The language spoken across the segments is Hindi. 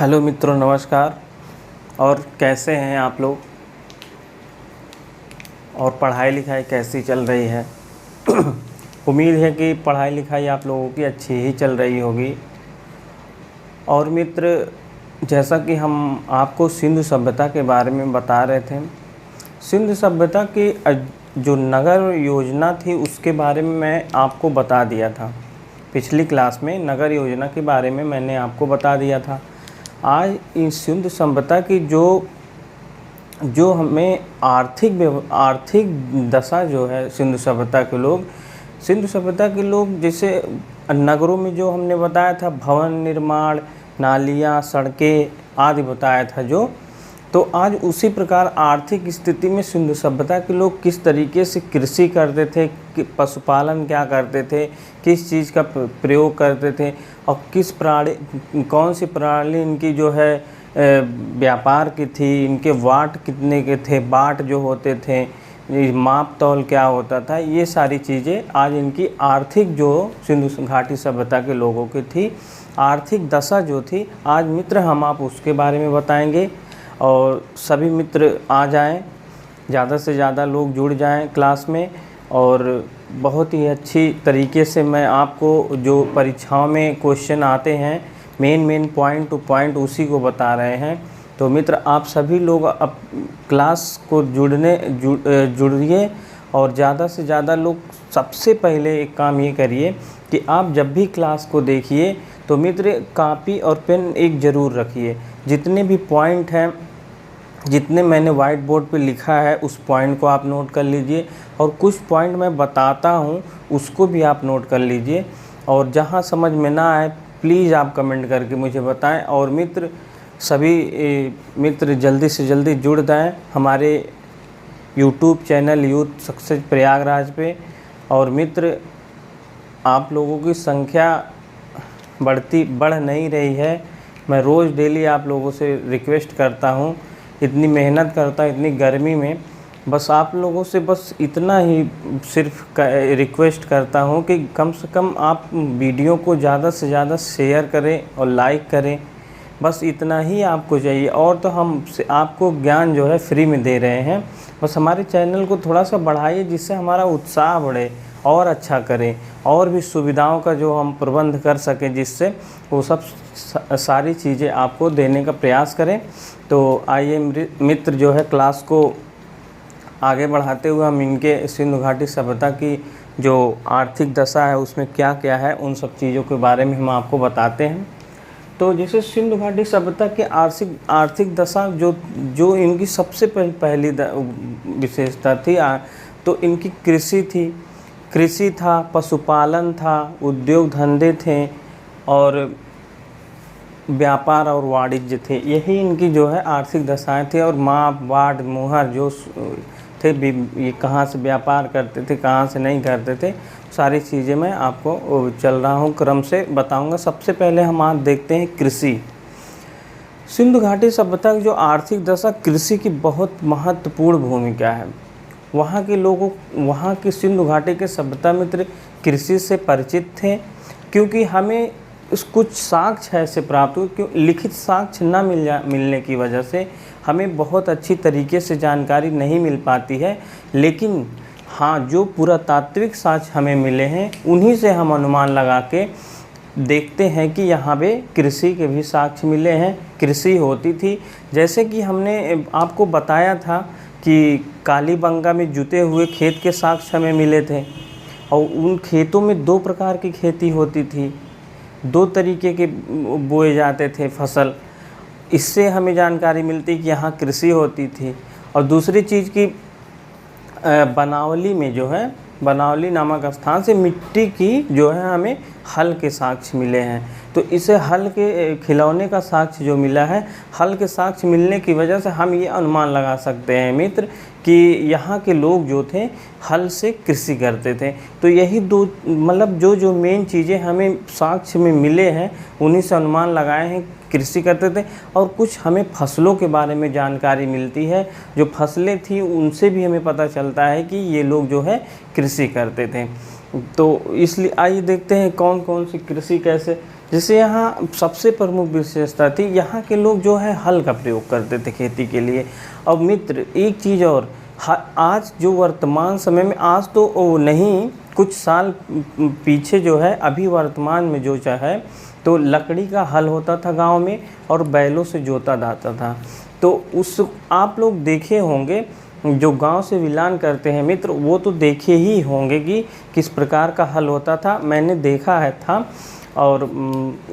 हेलो मित्रों, नमस्कार। और कैसे हैं आप लोग? और पढ़ाई लिखाई कैसी चल रही है? उम्मीद है कि पढ़ाई लिखाई आप लोगों की अच्छी ही चल रही होगी। और मित्र, जैसा कि हम आपको सिंधु सभ्यता के बारे में बता रहे थे, सिंधु सभ्यता की जो नगर योजना थी उसके बारे में मैं आपको बता दिया था। पिछली क्लास में नगर योजना के बारे में मैंने आपको बता दिया था। आज इस सिंधु सभ्यता की जो हमें आर्थिक दशा जो है, सिंधु सभ्यता के लोग जैसे नगरों में जो हमने बताया था, भवन निर्माण, नालियाँ, सड़कें आदि बताया था तो आज उसी प्रकार आर्थिक स्थिति में सिंधु सभ्यता के लोग किस तरीके से कृषि करते थे, कि पशुपालन क्या करते थे, किस चीज़ का प्रयोग करते थे, और कौन सी प्रणाली इनकी जो है व्यापार की थी, इनके वाट कितने के थे, बाट जो होते थे, माप तौल क्या होता था, ये सारी चीज़ें आज इनकी आर्थिक जो सिंधु घाटी सभ्यता के लोगों की थी, आर्थिक दशा जो थी, आज मित्र हम आप उसके बारे में बताएंगे। और सभी मित्र आ जाएं, ज़्यादा से ज़्यादा लोग जुड़ जाएं क्लास में। और बहुत ही अच्छी तरीके से मैं आपको जो परीक्षाओं में क्वेश्चन आते हैं, मेन पॉइंट टू पॉइंट उसी को बता रहे हैं। तो मित्र, आप सभी लोग अब क्लास को जुड़िए। और ज़्यादा से ज़्यादा लोग, सबसे पहले एक काम ये करिए कि आप जब भी क्लास को देखिए तो मित्र कॉपी और पेन एक ज़रूर रखिए। जितने भी पॉइंट हैं, जितने मैंने वाइट बोर्ड पे लिखा है, उस पॉइंट को आप नोट कर लीजिए। और कुछ पॉइंट मैं बताता हूँ उसको भी आप नोट कर लीजिए। और जहाँ समझ में ना आए प्लीज़ आप कमेंट करके मुझे बताएं। और मित्र, सभी मित्र जल्दी से जल्दी जुड़ जाएं हमारे YouTube channel youth success Prayagraj पे। और मित्र, आप लोगों की संख्या बढ़ नहीं रही है। मैं रोज़ डेली आप लोगों से रिक्वेस्ट करता हूँ, इतनी मेहनत करता हूँ इतनी गर्मी में, बस आप लोगों से बस इतना ही सिर्फ रिक्वेस्ट करता हूँ कि कम से कम आप वीडियो को ज़्यादा से ज़्यादा शेयर करें और लाइक करें। बस इतना ही आपको चाहिए। और तो हम आपको ज्ञान जो है फ्री में दे रहे हैं। बस हमारे चैनल को थोड़ा सा बढ़ाइए, जिससे हमारा उत्साह बढ़े और अच्छा करें, और भी सुविधाओं का जो हम प्रबंध कर सकें, जिससे वो सब सारी चीज़ें आपको देने का प्रयास करें। तो आइए मित्र, जो है क्लास को आगे बढ़ाते हुए हम इनके सिंधु घाटी सभ्यता की जो आर्थिक दशा है उसमें क्या क्या है, उन सब चीज़ों के बारे में हम आपको बताते हैं। तो जैसे सिंधु घाटी सभ्यता की आर्थिक दशा जो इनकी सबसे पहली विशेषता थी, तो इनकी कृषि था, पशुपालन था, उद्योग धंधे थे, और व्यापार और वाणिज्य थे। यही इनकी जो है आर्थिक दशाएं थी। और माप, वाट, मुहर जो थे, ये कहाँ से व्यापार करते थे, कहाँ से नहीं करते थे, सारी चीज़ें मैं आपको चल रहा हूँ क्रम से बताऊँगा। सबसे पहले हम आज देखते हैं कृषि। सिंधु घाटी सभ्यता की जो आर्थिक दशा, कृषि की बहुत महत्वपूर्ण भूमिका है। वहाँ की सिंधु घाटी के सभ्यता मित्र कृषि से परिचित थे, क्योंकि हमें कुछ साक्ष्य ऐसे प्राप्त हुए, क्यों लिखित साक्ष्य न मिलने की वजह से हमें बहुत अच्छी तरीके से जानकारी नहीं मिल पाती है। लेकिन हाँ, जो पुरातात्विक साक्ष्य हमें मिले हैं उन्हीं से हम अनुमान लगा के देखते हैं कि यहाँ पे कृषि के भी साक्ष्य मिले हैं, कृषि होती थी। जैसे कि हमने आपको बताया था कि कालीबंगा में जुते हुए खेत के साक्ष्य हमें मिले थे। और उन खेतों में दो प्रकार की खेती होती थी, दो तरीके के बोए जाते थे फसल। इससे हमें जानकारी मिलती कि यहाँ कृषि होती थी। और दूसरी चीज़ की बनावली में जो है, बनावली नामक स्थान से मिट्टी की जो है हमें हल के साक्ष्य मिले हैं। तो इसे हल के खिलौने का साक्ष्य जो मिला है, हल के साक्ष्य मिलने की वजह से हम ये अनुमान लगा सकते हैं मित्र कि यहाँ के लोग जो थे हल से कृषि करते थे। तो यही दो, मतलब जो मेन चीज़ें हमें साक्ष्य में मिले हैं उन्हीं से अनुमान लगाए हैं कृषि करते थे। और कुछ हमें फसलों के बारे में जानकारी मिलती है, जो फसलें थी उनसे भी हमें पता चलता है कि ये लोग जो है कृषि करते थे। तो इसलिए आइए देखते हैं कौन कौन सी कृषि कैसे जैसे यहाँ सबसे प्रमुख विशेषता थी, यहाँ के लोग जो है हल का प्रयोग करते थे खेती के लिए। और मित्र एक चीज़ और, आज जो वर्तमान समय में, आज तो वो नहीं, कुछ साल पीछे जो है, अभी वर्तमान में जो है तो लकड़ी का हल होता था गांव में और बैलों से जोता जाता था। तो उस आप लोग देखे होंगे जो गांव से बिलॉन्ग करते हैं मित्र, वो तो देखे ही होंगे कि किस प्रकार का हल होता था। मैंने देखा है था, और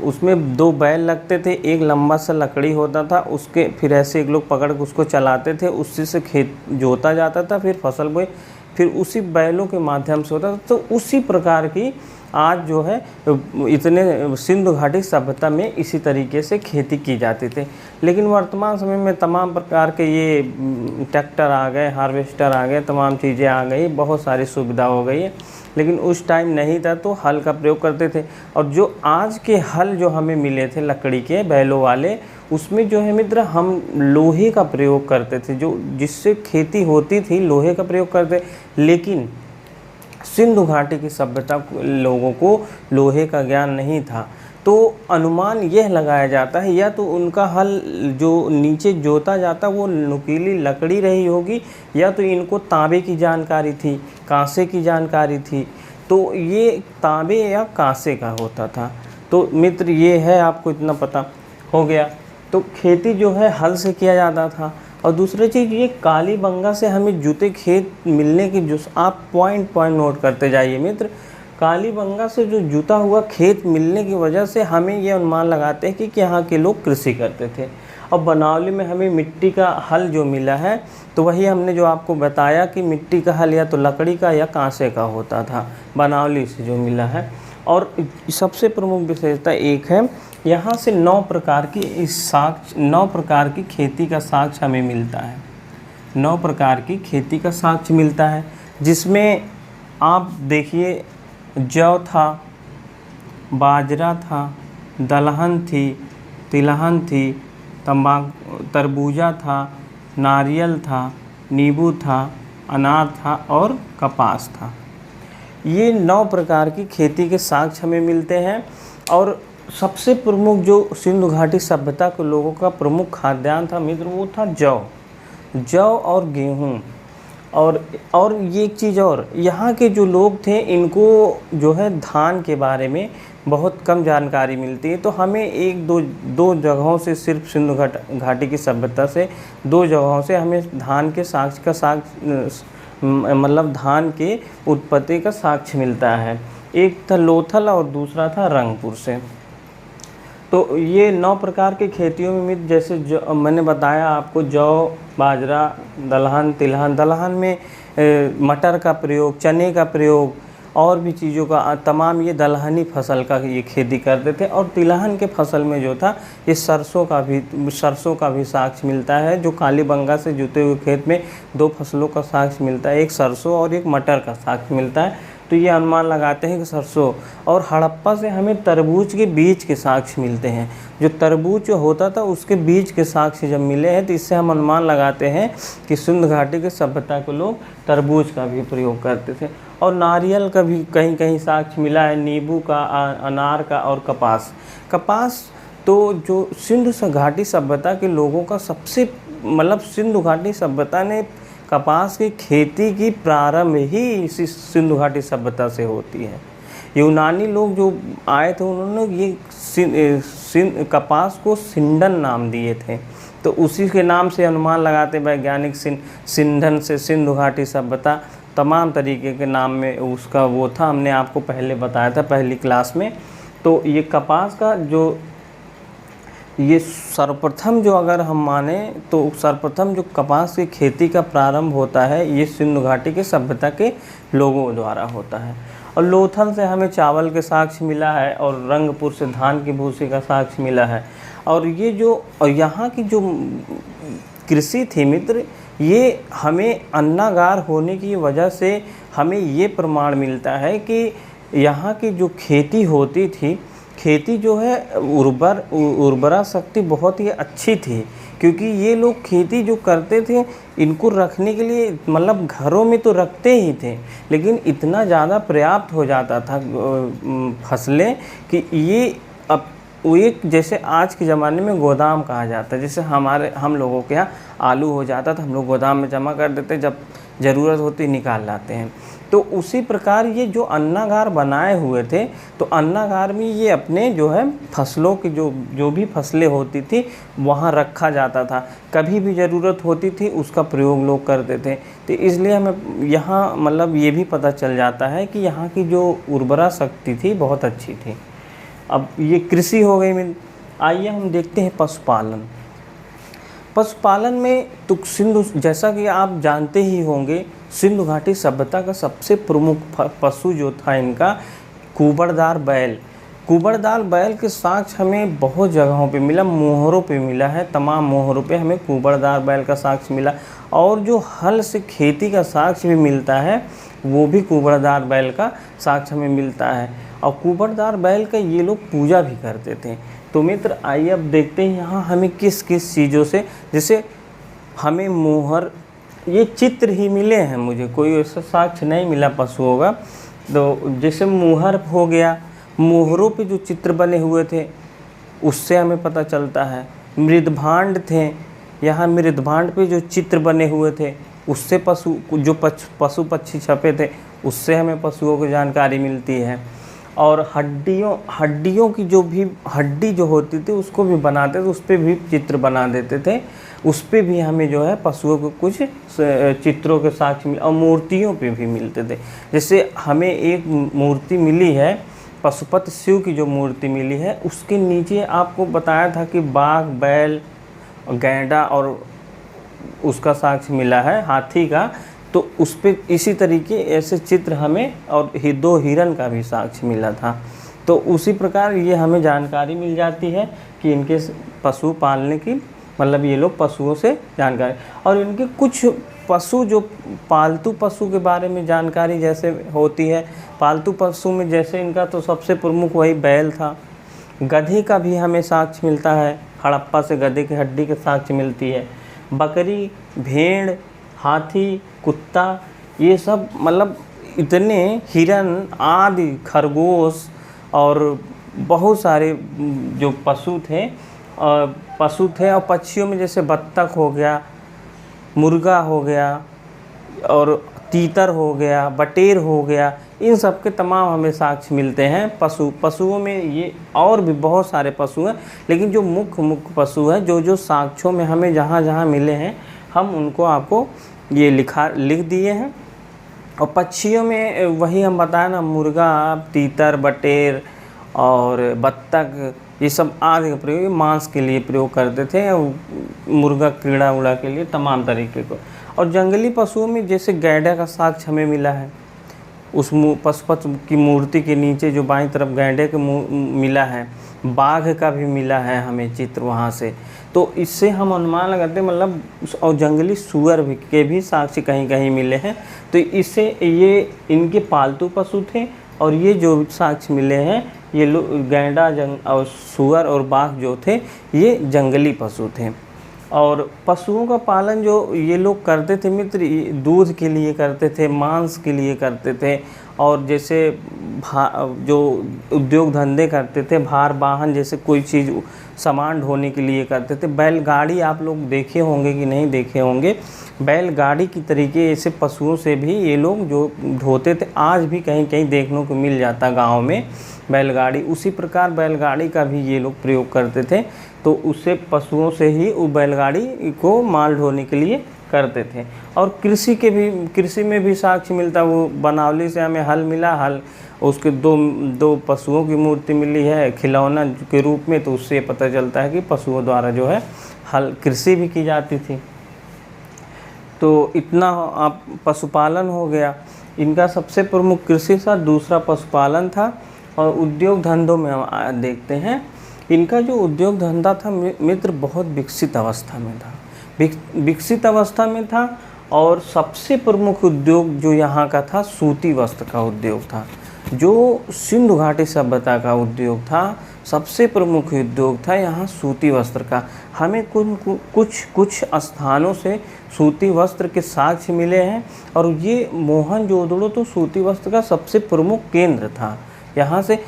उसमें 2 बैल लगते थे, एक लंबा सा लकड़ी होता था, उसके फिर ऐसे एक लोग पकड़ के उसको चलाते थे, उसी से खेत जोता जाता था, फिर फसल बोई, फिर उसी बैलों के माध्यम से होता था। तो उसी प्रकार की आज जो है इतने सिंधु घाटी सभ्यता में इसी तरीके से खेती की जाती थी। लेकिन वर्तमान समय में तमाम प्रकार के ये ट्रैक्टर आ गए, हार्वेस्टर आ गए, तमाम चीज़ें आ गई, बहुत सारी सुविधा हो गई है। लेकिन उस टाइम नहीं था तो हल का प्रयोग करते थे। और जो आज के हल जो हमें मिले थे लकड़ी के बैलों वाले, उसमें जो है मित्र हम लोहे का प्रयोग करते थे, जो जिससे खेती होती थी लोहे का प्रयोग करते। लेकिन सिंधु घाटी की सभ्यता लोगों को लोहे का ज्ञान नहीं था। तो अनुमान यह लगाया जाता है, या तो उनका हल जो नीचे जोता जाता वो नुकीली लकड़ी रही होगी, या तो इनको तांबे की जानकारी थी, कांसे की जानकारी थी। तो ये तांबे या कांसे का होता था। तो मित्र ये है, आपको इतना पता हो गया। तो खेती जो है हल से किया जाता था। और दूसरी चीज़ ये कालीबंगा से हमें जूते खेत मिलने की, जो आप पॉइंट नोट करते जाइए मित्र, कालीबंगा से जो जुता हुआ खेत मिलने की वजह से हमें ये अनुमान लगाते हैं कि यहाँ के लोग कृषि करते थे। और बनावली में हमें मिट्टी का हल जो मिला है, तो वही हमने जो आपको बताया कि मिट्टी का हल या तो लकड़ी का या कांसे का होता था, बनावली से जो मिला है। और सबसे प्रमुख विशेषता एक है, यहाँ से 9 प्रकार की साक्ष्य, 9 प्रकार की खेती का साक्ष्य हमें मिलता है। 9 प्रकार की खेती का साक्ष्य मिलता है, जिसमें आप देखिए जौ था, बाजरा था, दलहन थी, तिलहन थी, तरबूजा था, नारियल था, नींबू था, अनार था और कपास था। ये 9 प्रकार की खेती के साक्ष्य हमें मिलते हैं। और सबसे प्रमुख जो सिंधु घाटी सभ्यता के लोगों का प्रमुख खाद्यान्न था मित्र, वो था जौ और गेहूँ। और ये एक चीज़ और, यहाँ के जो लोग थे इनको जो है धान के बारे में बहुत कम जानकारी मिलती है। तो हमें दो जगहों से, सिर्फ सिंधु घाटी की सभ्यता से 2 जगहों से हमें धान के मतलब धान के उत्पत्ति का साक्ष्य मिलता है। एक था लोथल और दूसरा था रंगपुर से। तो ये 9 प्रकार के खेतियों में मित्र, जैसे जो मैंने बताया आपको, जौ, बाजरा, दलहन, तिलहन, दलहन में मटर का प्रयोग, चने का प्रयोग और भी चीज़ों का, तमाम ये दलहनी फसल का ये खेती करते थे। और तिलहन के फसल में जो था ये सरसों का भी साक्ष्य मिलता है। जो कालीबंगा से जुते हुए खेत में 2 फसलों का साक्ष्य मिलता है, एक सरसों और एक मटर का साक्ष्य मिलता है। तो ये अनुमान लगाते हैं कि सरसों। और हड़प्पा से हमें तरबूज के बीज के साक्ष्य मिलते हैं। जो तरबूज जो होता था उसके बीज के साक्ष्य जब मिले हैं, तो इससे हम अनुमान लगाते हैं कि सिंधु घाटी के सभ्यता के लोग तरबूज का भी प्रयोग करते थे। और नारियल का भी कहीं कहीं साक्ष्य मिला है, नींबू का, अनार का और कपास। तो जो सिंधु घाटी सभ्यता के लोगों का सबसे, मतलब सिंधु घाटी सभ्यता ने कपास की खेती की प्रारंभ ही इसी सिंधु घाटी सभ्यता से होती है। यूनानी लोग जो आए थे उन्होंने ये कपास को सिंडन नाम दिए थे। तो उसी के नाम से अनुमान लगाते वैज्ञानिक, सिंधन से सिंधु घाटी सभ्यता, तमाम तरीके के नाम में उसका वो था, हमने आपको पहले बताया था पहली क्लास में। तो ये कपास का जो ये सर्वप्रथम जो अगर हम माने तो सर्वप्रथम जो कपास की खेती का प्रारंभ होता है ये सिंधु घाटी के सभ्यता के लोगों द्वारा होता है। और लोथल से हमें चावल के साक्ष्य मिला है और रंगपुर से धान की भूसी का साक्ष्य मिला है। और ये जो यहाँ की जो कृषि थी मित्र, ये हमें अन्नागार होने की वजह से हमें ये प्रमाण मिलता है कि यहाँ की जो खेती होती थी, खेती जो है उर्वरा शक्ति बहुत ही अच्छी थी। क्योंकि ये लोग खेती जो करते थे इनको रखने के लिए, मतलब घरों में तो रखते ही थे, लेकिन इतना ज़्यादा पर्याप्त हो जाता था फसलें कि ये अब वो एक जैसे आज के ज़माने में गोदाम कहा जाता है, जैसे हम लोगों के यहाँ आलू हो जाता था, हम लोग गोदाम में जमा कर देते, जब ज़रूरत होती निकाल लाते हैं। तो उसी प्रकार ये जो अन्नागार बनाए हुए थे, तो अन्नागार में ये अपने जो है फसलों की जो भी फसलें होती थी वहाँ रखा जाता था, कभी भी ज़रूरत होती थी उसका प्रयोग लोग करते थे। तो इसलिए हमें यहाँ मतलब ये भी पता चल जाता है कि यहाँ की जो उर्वरा शक्ति थी बहुत अच्छी थी। अब ये कृषि हो गई। आइए हम देखते हैं पशुपालन। पशुपालन में तो सिंधु, जैसा कि आप जानते ही होंगे, सिंधु घाटी सभ्यता का सबसे प्रमुख पशु जो था इनका कुबड़दार बैल। कुबड़दार बैल के साक्ष्य हमें बहुत जगहों पे मिला, मोहरों पे मिला है, तमाम मोहरों पे हमें कुबड़दार बैल का साक्ष्य मिला। और जो हल से खेती का साक्ष्य भी मिलता है वो भी कुबड़दार बैल का साक्ष्य हमें मिलता है। और कुबड़दार बैल का ये लोग पूजा भी करते थे। तो मित्र आइए अब देखते हैं यहाँ हमें किस किस चीज़ों से, जैसे हमें मोहर, ये चित्र ही मिले हैं, मुझे कोई ऐसा साक्ष्य नहीं मिला पशुओं का। तो जैसे मोहर हो गया, मोहरों पे जो चित्र बने हुए थे उससे हमें पता चलता है। मृदभांड थे, यहाँ मृदभांड पे जो चित्र बने हुए थे उससे पशु पक्षी छपे थे, उससे हमें पशुओं की जानकारी मिलती है। और हड्डियों की जो भी हड्डी जो होती थी उसको भी बनाते थे, उस पर भी चित्र बना देते थे, उस पर भी हमें जो है पशुओं को कुछ चित्रों के साक्ष्य मिले। और मूर्तियों पे भी मिलते थे। जैसे हमें एक मूर्ति मिली है, पशुपति शिव की जो मूर्ति मिली है, उसके नीचे आपको बताया था कि बाघ, बैल, गैंडा और उसका साक्ष्य मिला है, हाथी का। तो उस पर इसी तरीके ऐसे चित्र हमें, और 2 हिरन का भी साक्ष्य मिला था। तो उसी प्रकार ये हमें जानकारी मिल जाती है कि इनके पशु पालने की, मतलब ये लोग पशुओं से जानकारी। और इनके कुछ पशु जो पालतू पशु के बारे में जानकारी जैसे होती है, पालतू पशु में जैसे इनका तो सबसे प्रमुख वही बैल था। गधे का भी हमें साक्ष्य मिलता है, हड़प्पा से गधे की हड्डी के साक्ष्य मिलती है। बकरी, भेड़, हाथी, कुत्ता, ये सब मतलब इतने, हिरन आदि, खरगोश और बहुत सारे जो पशु थे और पक्षियों में जैसे बत्तख हो गया, मुर्गा हो गया और तीतर हो गया, बटेर हो गया, इन सब के तमाम हमें साक्ष्य मिलते हैं। पशुओं में ये और भी बहुत सारे पशु हैं, लेकिन जो मुख्य पशु हैं जो साक्ष्यों में हमें जहाँ मिले हैं, हम उनको आपको ये लिख दिए हैं। और पक्षियों में वही हम बताएं ना, मुर्गा, तीतर, बटेर और बत्तख, ये सब आदि का प्रयोग मांस के लिए प्रयोग करते थे, मुर्गा कीड़ा उड़ा के लिए, तमाम तरीके को। और जंगली पशुओं में जैसे गैंडा का साक्ष्य हमें मिला है, उस पशुपति की मूर्ति के नीचे जो बाईं तरफ गैंडे के मिला है। बाघ का भी मिला है हमें चित्र वहाँ से। तो इससे हम अनुमान लगाते हैं, मतलब और जंगली सुअर के भी साक्ष्य कहीं कहीं मिले हैं। तो इससे ये इनके पालतू पशु थे। और ये जो साक्ष्य मिले हैं, ये गैंडा और सुअर और बाघ जो थे ये जंगली पशु थे। और पशुओं का पालन जो ये लोग करते थे मित्र, दूध के लिए करते थे, मांस के लिए करते थे। और जैसे जो उद्योग धंधे करते थे, भार वाहन जैसे कोई चीज़ सामान ढोने के लिए करते थे। बैलगाड़ी आप लोग देखे होंगे कि नहीं देखे होंगे, बैलगाड़ी की तरीके ऐसे पशुओं से भी ये लोग जो ढोते थे, आज भी कहीं कहीं देखने को मिल जाता गांव में बैलगाड़ी। उसी प्रकार बैलगाड़ी का भी ये लोग प्रयोग करते थे। तो उससे पशुओं से ही वो बैलगाड़ी को माल ढोने के लिए करते थे। और कृषि में भी साक्ष्य मिलता, वो बनावली से हमें हल मिला, हल उसके दो पशुओं की मूर्ति मिली है खिलौना के रूप में। तो उससे पता चलता है कि पशुओं द्वारा जो है हल कृषि भी की जाती थी। तो इतना आप पशुपालन हो गया, इनका सबसे प्रमुख कृषि था, दूसरा पशुपालन था। और उद्योग धंधों में हम देखते हैं, इनका जो उद्योग धंधा था मित्र बहुत विकसित अवस्था में था, विकसित अवस्था में था। और सबसे प्रमुख उद्योग जो यहाँ का था सूती वस्त्र का उद्योग था, जो सिंधु घाटी सभ्यता का उद्योग था। सबसे प्रमुख उद्योग था यहाँ सूती वस्त्र का। हमें कुछ स्थानों से सूती वस्त्र के साक्ष्य मिले हैं। और ये मोहनजोदड़ो तो सूती वस्त्र का सबसे प्रमुख केंद्र था। यहाँ से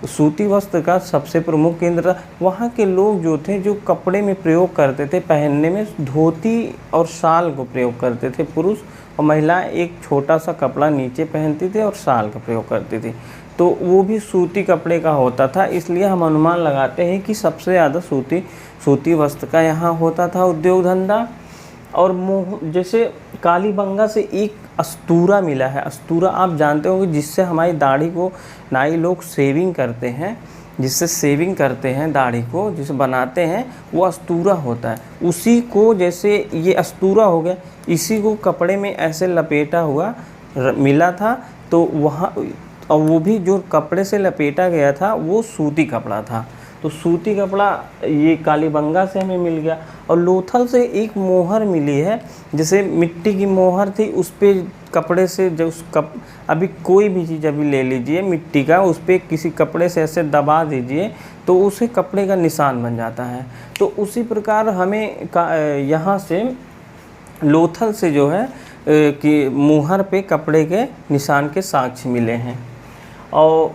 सूती वस्त्र का सबसे प्रमुख केंद्र था। वहाँ के लोग जो थे, जो कपड़े में प्रयोग करते थे पहनने में, धोती और शाल को प्रयोग करते थे पुरुष, और महिलाएं एक छोटा सा कपड़ा नीचे पहनती थी और शाल का प्रयोग करती थी। तो वो भी सूती कपड़े का होता था। इसलिए हम अनुमान लगाते हैं कि सबसे ज़्यादा सूती वस्त्र का यहाँ होता था उद्योग धंधा। और जैसे कालीबंगा से एक अस्तूरा मिला है। अस्तूरा आप जानते होंगे, जिससे हमारी दाढ़ी को नाई लोग शेविंग करते हैं, जिससे शेविंग करते हैं दाढ़ी को, जिसे बनाते हैं, वो अस्तूरा होता है। उसी को, जैसे ये अस्तूरा हो गया, इसी को कपड़े में ऐसे लपेटा हुआ मिला था। तो वहाँ, और वो भी जो कपड़े से लपेटा गया था वो सूती कपड़ा था। तो सूती कपड़ा ये कालीबंगा से हमें मिल गया। और लोथल से एक मोहर मिली है, जैसे मिट्टी की मोहर थी, उस पर कपड़े से, जब अभी कोई भी चीज़ अभी ले लीजिए मिट्टी का, उस पर किसी कपड़े से ऐसे दबा दीजिए तो उसे कपड़े का निशान बन जाता है। तो उसी प्रकार हमें यहाँ से लोथल से जो है कि मुहर पे कपड़े के निशान के साक्ष्य मिले हैं। और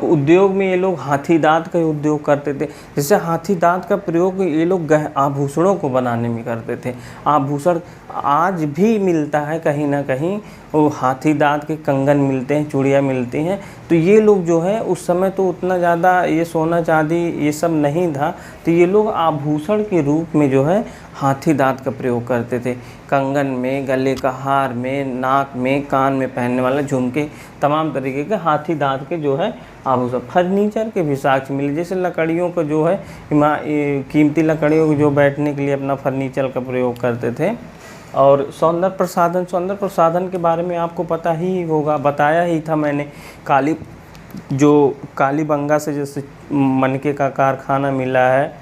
उद्योग में ये लोग हाथी दाँत का उद्योग करते थे। जैसे हाथी दाँत का प्रयोग ये लोग आभूषणों को बनाने में करते थे। आभूषण आज भी मिलता है कहीं ना कहीं, वो हाथी दाँत के कंगन मिलते हैं, चूड़ियाँ मिलती हैं। तो ये लोग जो है, उस समय तो उतना ज़्यादा ये सोना चांदी ये सब नहीं था, तो ये लोग आभूषण के रूप में जो है हाथी दाँत का प्रयोग करते थे। कंगन में, गले का हार में, नाक में, कान में पहनने वाला झुमके, तमाम तरीके के हाथी दाँत के जो है आभूषण। फर्नीचर के भी साक्ष्य मिले, जैसे लकड़ियों का जो है, कीमती लकड़ियों को जो बैठने के लिए अपना फर्नीचर का प्रयोग करते थे। और सौंदर्य प्रसाधन के बारे में आपको पता ही होगा, बताया ही था मैंने। कालीबंगा से जैसे मनके का कारखाना मिला है,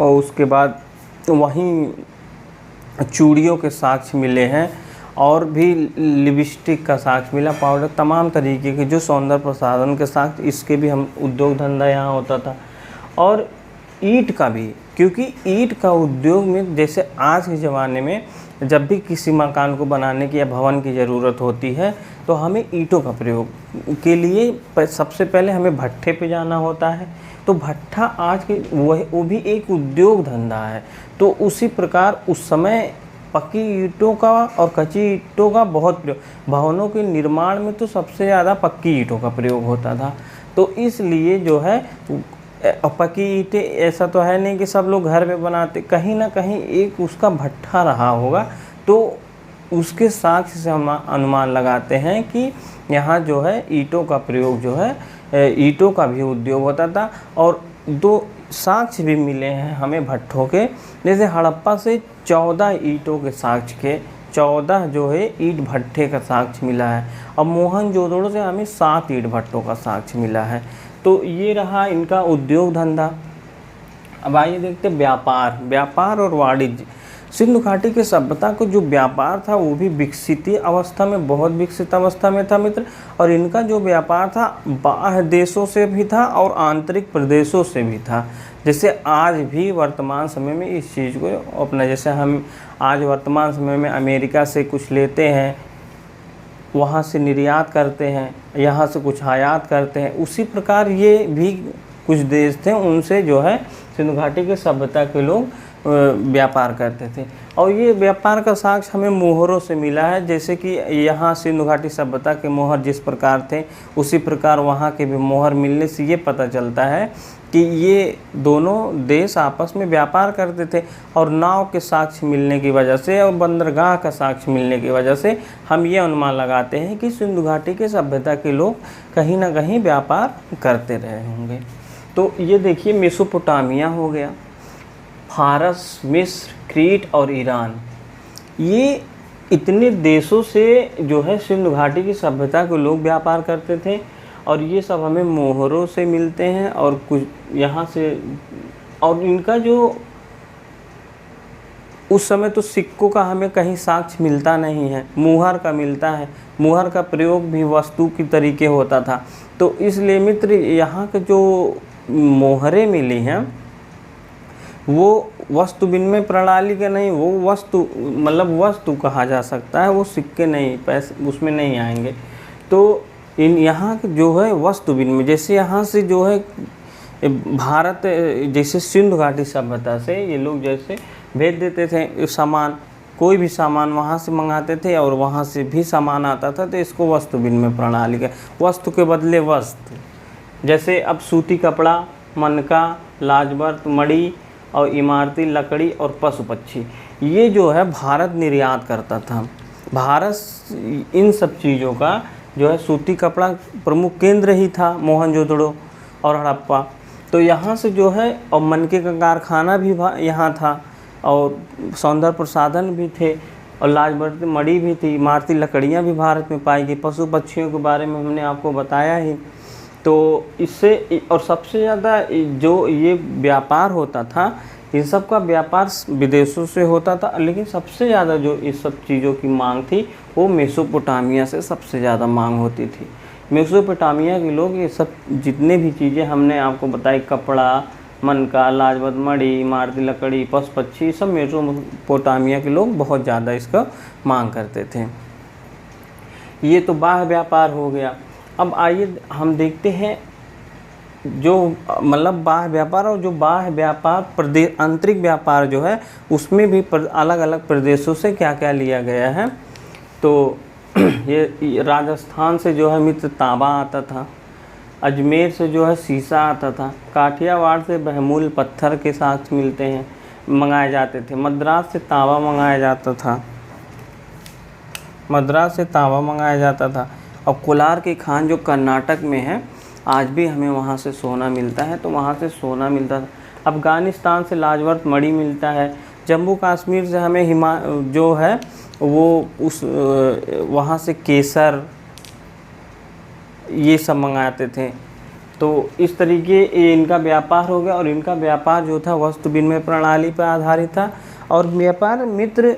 और उसके बाद वहीं चूड़ियों के साक्ष्य मिले हैं, और भी लिपस्टिक का साक्ष्य मिला, पाउडर, तमाम तरीके के जो सौंदर्य प्रसाधन के साक्ष्य, इसके भी हम उद्योग धंधा यहाँ होता था। और ईंट का भी, क्योंकि ईंट का उद्योग में, जैसे आज के ज़माने में जब भी किसी मकान को बनाने की या भवन की ज़रूरत होती है, तो हमें ईंटों का प्रयोग के लिए सबसे पहले हमें भट्ठे पे जाना होता है। तो भट्ठा आज के वो भी एक उद्योग धंधा है। तो उसी प्रकार उस समय पक्की ईंटों का और कच्ची ईंटों का बहुत प्रयोग, भवनों के निर्माण में तो सबसे ज़्यादा पक्की ईंटों का प्रयोग होता था। तो इसलिए जो है पक्की ईंटें, ऐसा तो है नहीं कि सब लोग घर में बनाते, कहीं ना कहीं एक उसका भट्ठा रहा होगा। तो उसके साक्ष्य से हम अनुमान लगाते हैं कि यहाँ जो है ईंटों का प्रयोग जो है, ईंटों का भी उद्योग होता था। और दो साक्ष्य भी मिले हैं हमें भट्ठों के, जैसे हड़प्पा से 14 ईंटों के साक्ष्य के, 14 जो है ईंट भट्ठे का साक्ष्य मिला है। और मोहनजोदड़ो से हमें 7 ईंट भट्टों का साक्ष्य मिला है। तो ये रहा इनका उद्योग धंधा। अब आइए देखते व्यापार और वाणिज्य। सिंधु घाटी की सभ्यता को जो व्यापार था वो भी विकसित अवस्था में, बहुत विकसित अवस्था में था मित्र। और इनका जो व्यापार था बाह्य देशों से भी था और आंतरिक प्रदेशों से भी था। जैसे आज भी वर्तमान समय में इस चीज़ को अपना, जैसे हम आज वर्तमान समय में अमेरिका से कुछ लेते हैं, वहाँ से निर्यात करते हैं, यहाँ से कुछ आयात करते हैं, उसी प्रकार ये भी कुछ देश थे, उनसे जो है सिंधु घाटी के सभ्यता के लोग व्यापार करते थे। और ये व्यापार का साक्ष्य हमें मोहरों से मिला है। जैसे कि यहाँ सिंधु घाटी सभ्यता के मोहर जिस प्रकार थे, उसी प्रकार वहाँ के भी मोहर मिलने से ये पता चलता है कि ये दोनों देश आपस में व्यापार करते थे। और नाव के साक्ष्य मिलने की वजह से और बंदरगाह का साक्ष्य मिलने की वजह से हम ये अनुमान लगाते हैं कि सिंधु घाटी के सभ्यता के लोग कहीं ना कहीं व्यापार करते रहे होंगे। तो ये देखिए, मेसोपोटामिया हो गया, फारस, मिस्र, क्रीट और ईरान, ये इतने देशों से जो है सिंधु घाटी की सभ्यता के लोग व्यापार करते थे। और ये सब हमें मोहरों से मिलते हैं और कुछ यहाँ से। और इनका जो उस समय तो सिक्कों का हमें कहीं साक्ष्य मिलता नहीं है, मुहर का मिलता है। मुहर का प्रयोग भी वस्तु की तरीके होता था। तो इसलिए मित्र, यहाँ के जो मोहरें मिली हैं वो वस्तु विनिमय प्रणाली के नहीं, वो वस्तु मतलब वस्तु कहा जा सकता है, वो सिक्के नहीं, पैसे उसमें नहीं आएंगे। तो इन यहाँ के जो है वस्तु विनिमय, जैसे यहाँ से जो है भारत, जैसे सिंधु घाटी सभ्यता से ये लोग जैसे भेज देते थे सामान, कोई भी सामान वहाँ से मंगाते थे और वहाँ से भी सामान आता था, तो इसको वस्तु विनिमय प्रणाली का, वस्तु के बदले वस्तु। जैसे अब सूती कपड़ा, मनका, लाजवर्त, मणि और इमारती लकड़ी और पशु पक्षी, ये जो है भारत निर्यात करता था। भारत इन सब चीज़ों का जो है, सूती कपड़ा प्रमुख केंद्र ही था मोहनजोदड़ो और हड़प्पा, तो यहाँ से जो है, और मनके का कारखाना भी यहाँ था और सौंदर्य प्रसाधन भी थे और लाजवर्त मणि भी थी, इमारती लकड़ियाँ भी भारत में पाई गई, पशु पक्षियों के बारे में हमने आपको बताया ही। तो इससे, और सबसे ज़्यादा जो ये व्यापार होता था, इन सब का व्यापार विदेशों से होता था, लेकिन सबसे ज़्यादा जो इस सब चीज़ों की मांग थी वो मेसोपोटामिया से सबसे ज़्यादा मांग होती थी। मेसोपोटामिया के लोग ये सब जितने भी चीज़ें हमने आपको बताई, कपड़ा, मनका, लाजवर्त मणि, इमारती लकड़ी, पशु पक्षी, सब मेसोपोटामिया के लोग बहुत ज़्यादा इसका मांग करते थे। ये तो बाह्य व्यापार हो गया। अब आइए हम देखते हैं जो मतलब बाह्य व्यापार, और जो बाह्य व्यापार प्रदेश आंतरिक व्यापार जो है, उसमें भी अलग अलग प्रदेशों से क्या क्या लिया गया है। तो ये राजस्थान से जो है मित्र तांबा आता था, अजमेर से जो है शीशा आता था, काठियावाड़ से बहुमूल्य पत्थर के साथ मिलते हैं, मंगाए जाते थे, मद्रास से तांबा मंगाया जाता था, मद्रास से तांबा मंगाया जाता था। और कोलार की खान जो कर्नाटक में है, आज भी हमें वहाँ से सोना मिलता है, तो वहाँ से सोना मिलता था। अफ़गानिस्तान से लाजवर्त मणि मिलता है, जम्मू कश्मीर से हमें जो है वो उस वहाँ से केसर ये सब मंगाते थे। तो इस तरीके ये इनका व्यापार हो गया, और इनका व्यापार जो था वस्तु विनिमय प्रणाली पर आधारित था। और व्यापार मित्र,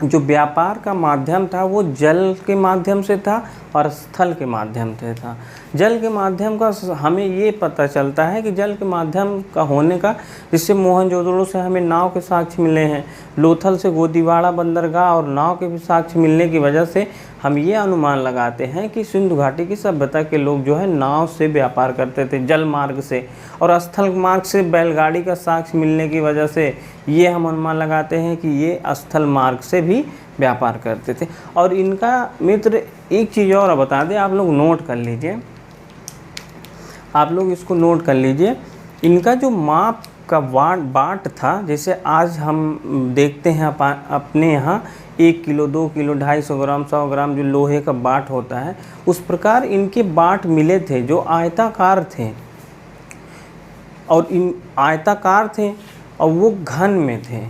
जो व्यापार का माध्यम था वो जल के माध्यम से था और स्थल के माध्यम से था। जल के माध्यम का हमें ये पता चलता है कि जल के माध्यम का होने का, जिससे मोहनजोदड़ो से हमें नाव के साक्ष्य मिले हैं, लोथल से गोदीवाड़ा बंदरगाह और नाव के भी साक्ष्य मिलने की वजह से हम ये अनुमान लगाते हैं कि सिंधु घाटी की सभ्यता के लोग जो है नाव से व्यापार करते थे, जल मार्ग से, और स्थल मार्ग से बैलगाड़ी का साक्ष्य मिलने की वजह से ये हम अनुमान लगाते हैं कि ये स्थल मार्ग से भी व्यापार करते थे। और इनका मित्र एक चीज़ और बता दें, आप लोग नोट कर लीजिए, आप लोग इसको नोट कर लीजिए, इनका जो माप का बाट था, जैसे आज हम देखते हैं अपने यहाँ 1 किलो, 2 किलो, 250 ग्राम, 100 ग्राम जो लोहे का बाट होता है, उस प्रकार इनके बाट मिले थे जो आयताकार थे, और इन आयताकार थे और वो घन में थे।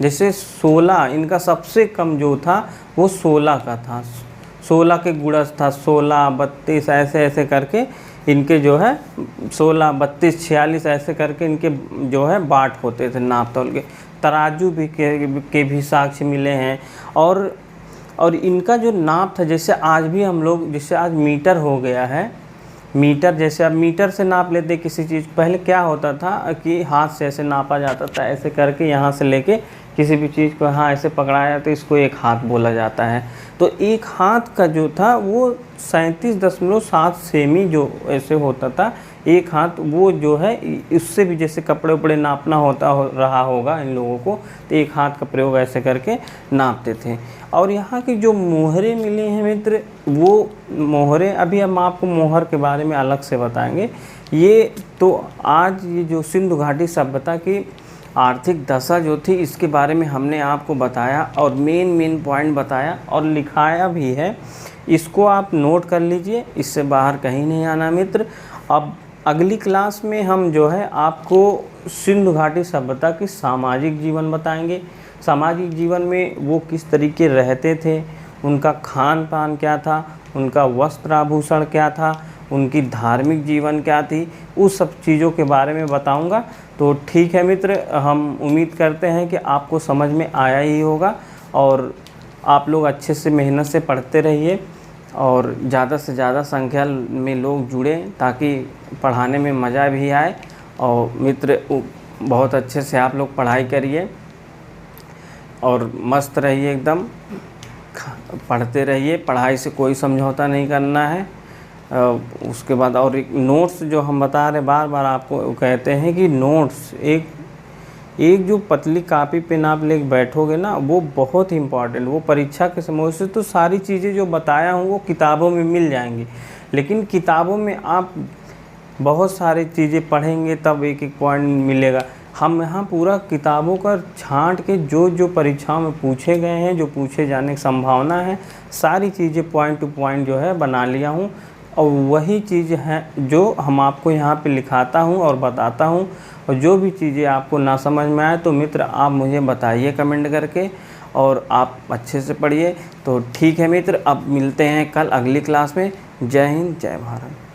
जैसे 16, इनका सबसे कम जो था वो 16 का था, 16 के गुणज था, 16, 32 ऐसे ऐसे करके इनके जो है 16, 32, 46 ऐसे करके इनके जो है बाट होते थे नाप तौल के। तराजू भी के भी साक्ष्य मिले हैं। और इनका जो नाप था, जैसे आज भी हम लोग, जैसे आज मीटर हो गया है, मीटर, जैसे अब मीटर से नाप लेते किसी चीज़, पहले क्या होता था कि हाथ से ऐसे नापा जाता था, ऐसे करके यहाँ से लेके किसी भी चीज़ को हाँ ऐसे पकड़ाया तो इसको एक हाथ बोला जाता है। तो एक हाथ का जो था वो 37.7 सेमी जो ऐसे होता था एक हाथ, वो जो है उससे भी जैसे कपड़े उपड़े नापना रहा होगा इन लोगों को, तो एक हाथ का प्रयोग ऐसे करके नापते थे। और यहाँ की जो मोहरें मिली हैं मित्र, वो मोहरें अभी हम आपको मोहर के बारे में अलग से बताएंगे। ये तो आज ये जो सिंधु घाटी सभ्यता की आर्थिक दशा जो थी इसके बारे में हमने आपको बताया और मेन पॉइंट बताया और लिखाया भी है, इसको आप नोट कर लीजिए, इससे बाहर कहीं नहीं आना मित्र। अब अगली क्लास में हम जो है आपको सिंधु घाटी सभ्यता की सामाजिक जीवन बताएंगे। सामाजिक जीवन में वो किस तरीके रहते थे, उनका खान पान क्या था, उनका वस्त्र आभूषण क्या था, उनकी धार्मिक जीवन क्या थी, उस सब चीज़ों के बारे में बताऊंगा। तो ठीक है मित्र, हम उम्मीद करते हैं कि आपको समझ में आया ही होगा और आप लोग अच्छे से मेहनत से पढ़ते रहिए और ज़्यादा से ज़्यादा संख्या में लोग जुड़े ताकि पढ़ाने में मज़ा भी आए। और मित्र बहुत अच्छे से आप लोग पढ़ाई करिए और मस्त रहिए एकदम। पढ़ते रहिए, पढ़ाई से कोई समझौता नहीं करना है। उसके बाद और एक नोट्स जो हम बता रहे बार बार आपको कहते हैं कि नोट्स एक जो पतली कापी पेन आप लेके बैठोगे ना, वो बहुत ही इम्पॉर्टेंट। वो परीक्षा के समय से तो सारी चीज़ें जो बताया हूँ वो किताबों में मिल जाएंगी, लेकिन किताबों में आप बहुत सारी चीज़ें पढ़ेंगे तब एक एक पॉइंट मिलेगा। हम यहाँ पूरा किताबों का छांट के जो जो परीक्षाओं में पूछे गए हैं, जो पूछे जाने की संभावना है, सारी चीज़ें पॉइंट टू पॉइंट जो है बना लिया हूँ। और वही चीज़ है जो हम आपको यहाँ पे लिखाता हूँ और बताता हूँ। और जो भी चीज़ें आपको ना समझ में आए तो मित्र आप मुझे बताइए कमेंट करके, और आप अच्छे से पढ़िए। तो ठीक है मित्र, अब मिलते हैं कल अगली क्लास में। जय हिंद, जय भारत।